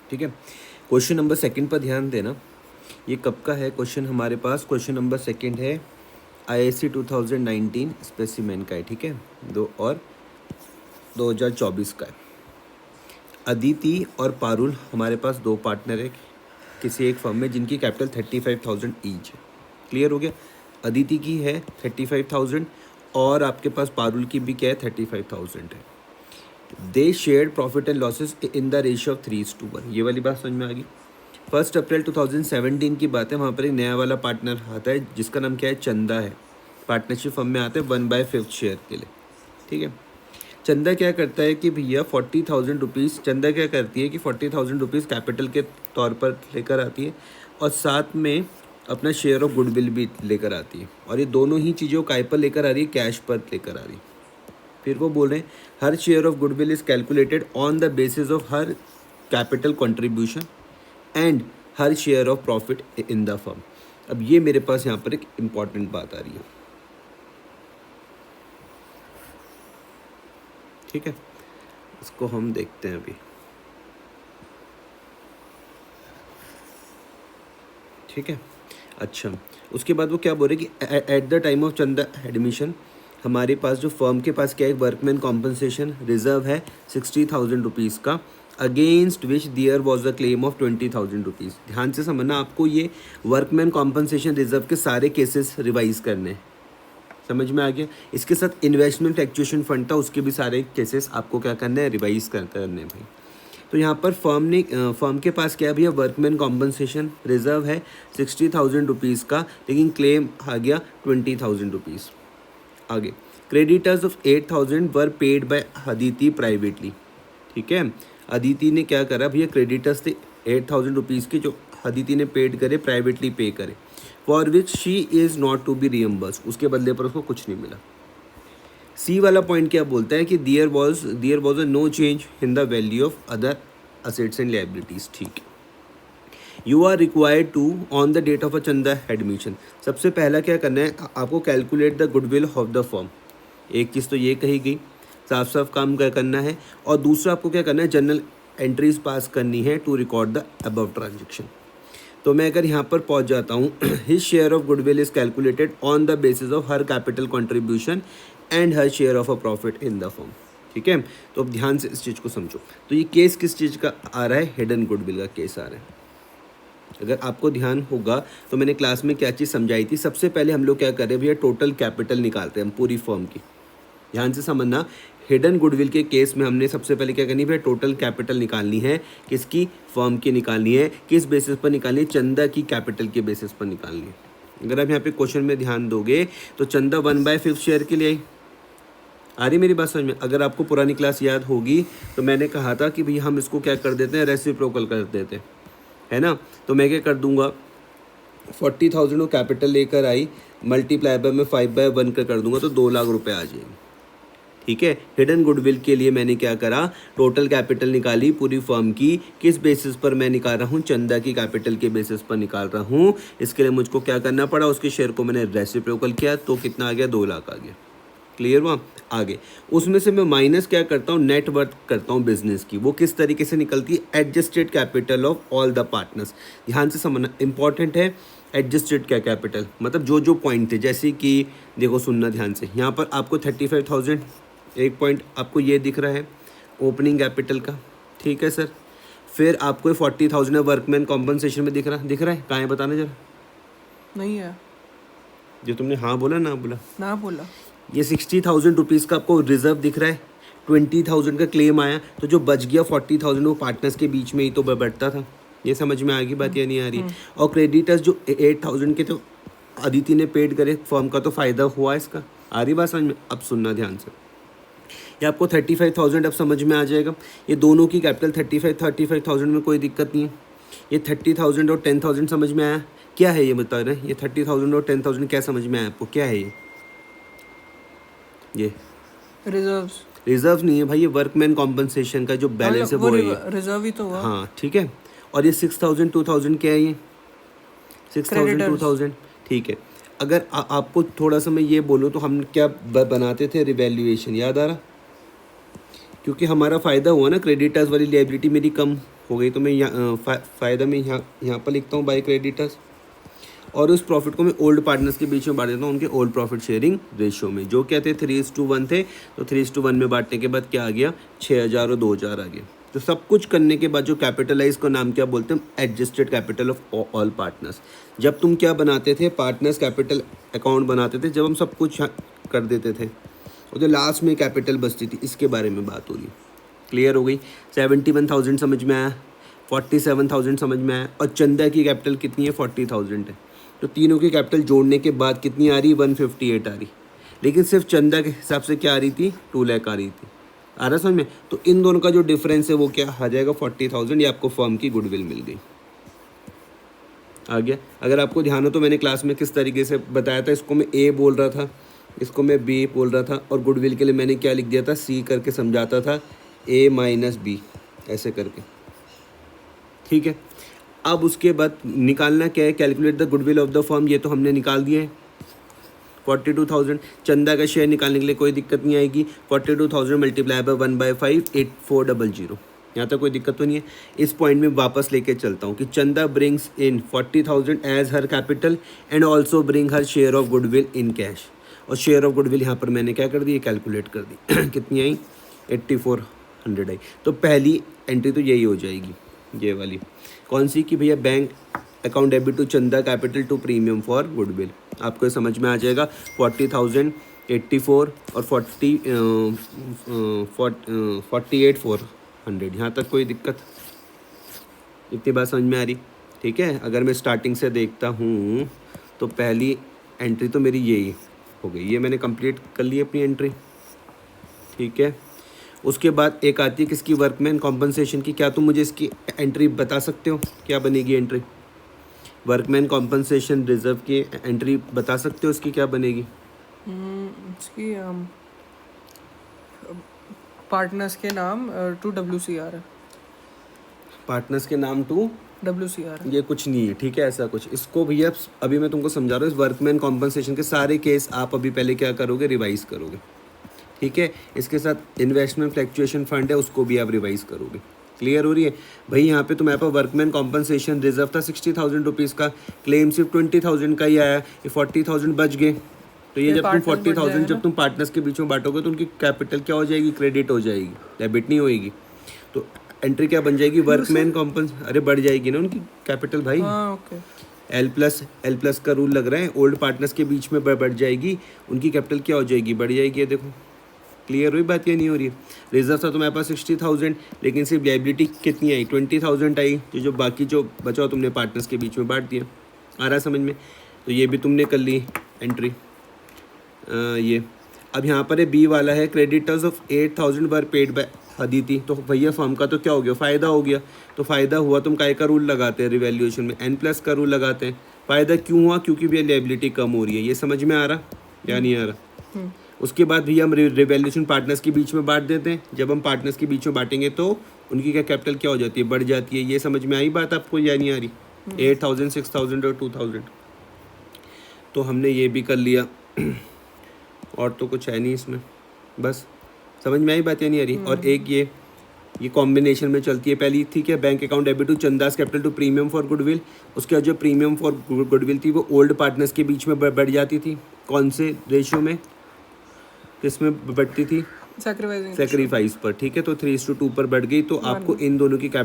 ठीक है। Question number second पर ध्यान देना। ये कब का है क्वेश्चन हमारे पास? क्वेश्चन नंबर सेकंड है IIC 2019 स्पेसिमेन का है। ठीक है, 2024 का है। अदिति और पारुल हमारे पास दो पार्टनर है किसी एक फर्म में जिनकी कैपिटल 35,000 ईच है। क्लियर हो गया? अदिति की है 35,000 और आपके पास पारुल की भी क्या है 35,000 है। दे shared profit and losses in the ratio of 3:1। ये वाली बात समझ में आ गई। 1 अप्रैल 2017 की बात है। वहाँ पर एक नया वाला पार्टनर आता है जिसका नाम क्या है? चंदा है। पार्टनरशिप फर्म में आते हैं 1/5 शेयर के लिए। ठीक है। चंदा क्या करता है कि भैया 40,000 रुपीज़, चंदा क्या करती है कि 40,000 रुपीज़ कैपिटल के तौर पर लेकर आती है और साथ में अपना शेयर ऑफ गुडविल भी लेकर आती है। और ये दोनों ही चीज़ों काय पर लेकर आ रही है? कैश पर लेकर आ रही है। फिर वो बोल रहे हैं her share of goodwill is calculated on the basis of her capital contribution and her share of profit in the firm. अब ये मेरे पास यहाँ पर एक इम्पॉर्टेंट बात आ रही है। ठीक है, इसको हम देखते हैं अभी। ठीक है, अच्छा, उसके बाद वो क्या बोल रहे कि एट द टाइम ऑफ चंदा एडमिशन हमारे पास जो फर्म के पास क्या है? वर्कमैन कॉम्पनसेशन रिजर्व है 60,000 रुपीज़ का, against which there was a claim of 20,000 rupees. ध्यान से समझना, आपको ये वर्कमैन कॉम्पनसेशन रिजर्व के सारे केसेस रिवाइज करने हैं। समझ में आ गया? इसके साथ इन्वेस्टमेंट एक्चुएशन फंड था, उसके भी सारे केसेस आपको क्या करने हैं? रिवाइज करने हैं भाई। तो यहाँ पर फर्म के पास क्या भैया? वर्कमैन कॉम्पनसेशन रिजर्व है 60,000 रुपीज़ का, लेकिन क्लेम आ गया 20,000 रुपीज़। आगे, creditors of 8,000 were paid by Aditi privately. ठीक है, अदिति ने क्या करा भैया? क्रेडिटर्स थे 8,000 रुपीज़ के जो अदिति ने पेड करे, प्राइवेटली पे करे, for which she is not to be reimburse. उसके बदले पर उसको कुछ नहीं मिला। सी वाला पॉइंट क्या बोलता है कि there was a no change in the value of other assets and liabilities. ठीक, you are required to on the date of a Chanda admission. सबसे पहला क्या करना है आपको? Calculate the goodwill of the firm. एक चीज़ तो ये कही गई, साफ साफ काम क्या करना है। और दूसरा आपको क्या करना है? जनरल एंट्रीज पास करनी है to record the above transaction. तो मैं अगर यहाँ पर पहुँच जाता हूँ, his share of goodwill is calculated on the basis of her capital contribution and her share of a profit in the firm. ठीक है, तो अब ध्यान से इस चीज़ को समझो। तो ये केस किस चीज़ का आ रहा है? हिडन गुडविल का केस आ रहा है। अगर आपको ध्यान होगा तो मैंने क्लास में क्या चीज़ समझाई थी। सबसे पहले हम लोग क्या कर रहे हैं भैया? टोटल कैपिटल निकालते हैं हम पूरी फर्म की। ध्यान से समझना, हिडन गुडविल के केस में हमने सबसे पहले क्या करनी है? टोटल कैपिटल निकालनी है। किसकी? फर्म की निकालनी है। किस बेसिस पर निकालनी है? चंदा की कैपिटल के बेसिस पर निकालनी है। अगर आप यहाँ पे क्वेश्चन में ध्यान दोगे तो चंदा 1/5 शेयर के लिए आई। आ रही मेरी बात समझ में? अगर आपको पुरानी क्लास याद होगी तो मैंने कहा था कि भैया हम इसको क्या कर देते हैं? रेसिप्रोकल कर देते हैं, है ना। तो मैं क्या कर दूंगा? 40,000 वो कैपिटल लेकर आई, मल्टीप्लाई बाय मैं 5/1 का कर दूंगा तो 2 लाख रुपए आ जाएंगे। ठीक है, हिडन गुडविल के लिए मैंने क्या करा? टोटल कैपिटल निकाली पूरी फर्म की। किस बेसिस पर मैं निकाल रहा हूँ? चंदा की कैपिटल के बेसिस पर निकाल रहा हूँ। इसके लिए मुझको क्या करना पड़ा? उसके शेयर को मैंने रेसिप्रोकल किया तो कितना आ गया? 2 लाख आ गया। क्लियर हुआ? आगे उसमें से मैं माइनस क्या करता हूँ? नेट वर्थ करता हूँ बिजनेस की। वो किस तरीके से निकलती है? Adjusted capital of all the partners. ध्यान से समझना, इंपॉर्टेंट है। एडजस्टेड क्या कैपिटल मतलब जो पॉइंट थे, जैसे कि देखो सुनना ध्यान से, यहाँ पर आपको 35,000 एक पॉइंट आपको ये दिख रहा है ओपनिंग कैपिटल का। ठीक है सर, फिर आपको 40,000 वर्कमैन कॉम्पनसेशन में दिख रहा है। कहाँ है बताना जरा? नहीं है। जो तुमने हाँ बोला ना बोला? ना बोला। ये 60,000 रुपीज़ का आपको रिजर्व दिख रहा है। 20,000 का क्लेम आया तो जो बच गया 40,000 वो पार्टनर्स के बीच में ही तो बैठता था। ये समझ में आ गई बात या नहीं आ रही? और क्रेडिटर्स जो 8,000 के तो अदिति ने पेड करे, फर्म का तो फ़ायदा हुआ इसका। आ रही बात समझ में? अब सुनना ध्यान से, ये आपको 35,000 अब समझ में आ जाएगा। ये दोनों की कैपिटल 35,000 में कोई दिक्कत नहीं है। ये 30,000 और 10,000 समझ में आया? क्या है ये बता रहे हैं? ये 30,000 और 10,000 क्या समझ में आया आपको? क्या है ये रिजर्व नहीं है भाई, ये वर्कमैन कॉम्पनसेशन का जो बैलेंस है वो है ये। रिजर्व ही तो हुआ। हाँ ठीक है। और ये 6,000 2,000 क्या है? ये 6,000 2,000। ठीक है, अगर आपको थोड़ा सा मैं ये बोलूँ तो हम क्या बनाते थे? रिवैल्यूएशन, याद आ रहा? क्योंकि हमारा फ़ायदा हुआ ना, क्रेडिटर्स वाली लायबिलिटी मेरी कम हो गई, तो मैं फ़ायदा में यहाँ पर लिखता हूँ बाय क्रेडिटर्स, और उस प्रॉफिट को मैं ओल्ड पार्टनर्स के बीच में बांट देता हूँ उनके ओल्ड प्रॉफिट शेयरिंग रेशियो में। जो क्या थे 3:1 थे, तो 3:1 में बांटने के बाद क्या आ गया, 6,000 और 2,000 आ गया। तो सब कुछ करने के बाद जो कैपिटलाइज का नाम क्या बोलते हैं, adjusted capital of all partners. जब तुम क्या बनाते थे, पार्टनर्स कैपिटल अकाउंट बनाते थे, जब हम सब कुछ कर देते थे और जो लास्ट में कैपिटल बचती थी, इसके बारे में बात हो रही। क्लियर हो गई? 71,000 समझ में आया, 47,000 समझ में आया, और चंदा की कैपिटल कितनी है, 40,000 है। तो तीनों की कैपिटल जोड़ने के बाद कितनी आ रही, 158 आ रही। लेकिन सिर्फ चंदा के हिसाब से क्या आ रही थी, 2 लाख आ रही थी। आ रहा समझ में? तो इन दोनों का जो डिफरेंस है वो क्या आ जाएगा, 40,000। ये आपको फर्म की गुडविल मिल गई। आ गया? अगर आपको ध्यान हो तो मैंने क्लास में किस तरीके से बताया था, इसको मैं ए बोल रहा था, इसको मैं बी बोल रहा था, और गुडविल के लिए मैंने क्या लिख दिया था, सी करके समझाता था, A-B ऐसे करके। ठीक है, अब उसके बाद निकालना क्या है, calculate the goodwill of the firm. ये तो हमने निकाल दिए हैं 42,000। चंदा का शेयर निकालने के लिए कोई दिक्कत नहीं आएगी। 42,000 मल्टीप्लाई बाय 1/5 8400। यहाँ तक कोई दिक्कत तो नहीं है। इस पॉइंट में वापस लेके चलता हूँ कि Chanda brings in 40,000 as her capital and also bring her share of goodwill in cash. और शेयर ऑफ गुडविल यहाँ पर मैंने क्या कर दी, कैलकुलेट कर दी कितनी आई, 8400 आई। तो पहली एंट्री तो यही हो जाएगी, ये वाली। कौन सी, कि भैया bank account debit to Chanda capital to premium for goodwill. आपको समझ में आ जाएगा। 40,000 84 और 48,400। यहाँ तक कोई दिक्कत, इतनी बात समझ में आ रही? ठीक है, अगर मैं स्टार्टिंग से देखता हूँ तो पहली एंट्री तो मेरी यही हो गई, ये मैंने कंप्लीट कर ली अपनी एंट्री। ठीक है, उसके बाद एक आती है किसकी, वर्कमैन कॉम्पनसेशन की। क्या तुम मुझे इसकी एंट्री बता सकते हो, क्या बनेगी एंट्री? वर्कमैन कॉम्पनसेशन रिजर्व की एंट्री बता सकते हो, इसकी क्या बनेगी? इसकी पार्टनर्स के नाम टू WCR है। पार्टनर्स के नाम टू WCR ये कुछ नहीं है। ठीक है, ऐसा कुछ। इसको भैया अभी मैं तुमको समझा रहा हूँ, इस वर्कमैन कॉम्पनसेशन के सारे केस आप अभी पहले क्या करोगे, रिवाइज करोगे। ठीक है, इसके साथ इन्वेस्टमेंट फ्लैक्चुएशन फंड है, उसको भी आप रिवाइज करोगे। क्लियर हो रही है भाई? यहाँ पे तुम्हारे पास वर्कमैन कॉम्पनसेशन रिजर्व था 60,000 रुपीज़ का, क्लेम सिर्फ 20,000 का ही आया, ये 40,000 बच गए। तो ये जब तुम 40,000 जब तुम पार्टनर्स के बीच में बांटोगे तो उनकी कैपिटल क्या हो जाएगी, क्रेडिट हो जाएगी, डेबिट नहीं होएगी। तो एंट्री क्या बन जाएगी, वर्कमैन कॉम्पन, अरे बढ़ जाएगी ना उनकी कैपिटल भाई। ओके। L+ का रूल लग रहा है, ओल्ड पार्टनर्स के बीच में बढ़ जाएगी, उनकी कैपिटल क्या हो जाएगी, बढ़ जाएगी। ये देखो, क्लियर हुई बात या नहीं हो रही है? रिजर्व था तुम्हारे पास 60,000, लेकिन सिर्फ लायबिलिटी कितनी आई, 20,000 आई। जो बाकी जो बचा तुमने पार्टनर्स के बीच में बांट दिया। आ रहा समझ में? तो ये भी तुमने कर ली एंट्री। ये अब यहाँ पर है बी वाला है, creditors of 8,000 were paid by Aditi. तो भैया फर्म का तो क्या हो गया, फ़ायदा हो गया। तो फ़ायदा हुआ, तुम काय का रूल लगाते हैं रिवैल्यूएशन में, N+ का रूल लगाते हैं। फ़ायदा क्यों हुआ, क्योंकि भैया लायबिलिटी कम हो रही है। ये समझ में आ रहा या नहीं आ रहा? उसके बाद भैया हम रिवैल्यूएशन पार्टनर्स के बीच में बांट देते हैं। जब हम पार्टनर्स के बीच में बांटेंगे तो उनकी क्या कैपिटल क्या हो जाती है, बढ़ जाती है। ये समझ में आई बात आपको या नहीं आ रही? 8,000 6,000 और 2,000। तो हमने ये भी कर लिया और तो कुछ है नहीं इसमें, बस। समझ में आई बात या नहीं आ रही? और एक ये कॉम्बिनेशन में चलती है पहली। ठीक है, bank account debit to Chanda's capital to premium for goodwill. उसके बाद जो प्रीमियम फॉर गुडविल थी वो ओल्ड पार्टनर्स के बीच में बढ़ जाती थी। कौन से रेशियो में, किस में बढ़ती थी, सेक्रीफाइस पर। ठीक है, तो 3:2 पर बढ़ गई। तो आपको इन दोनों की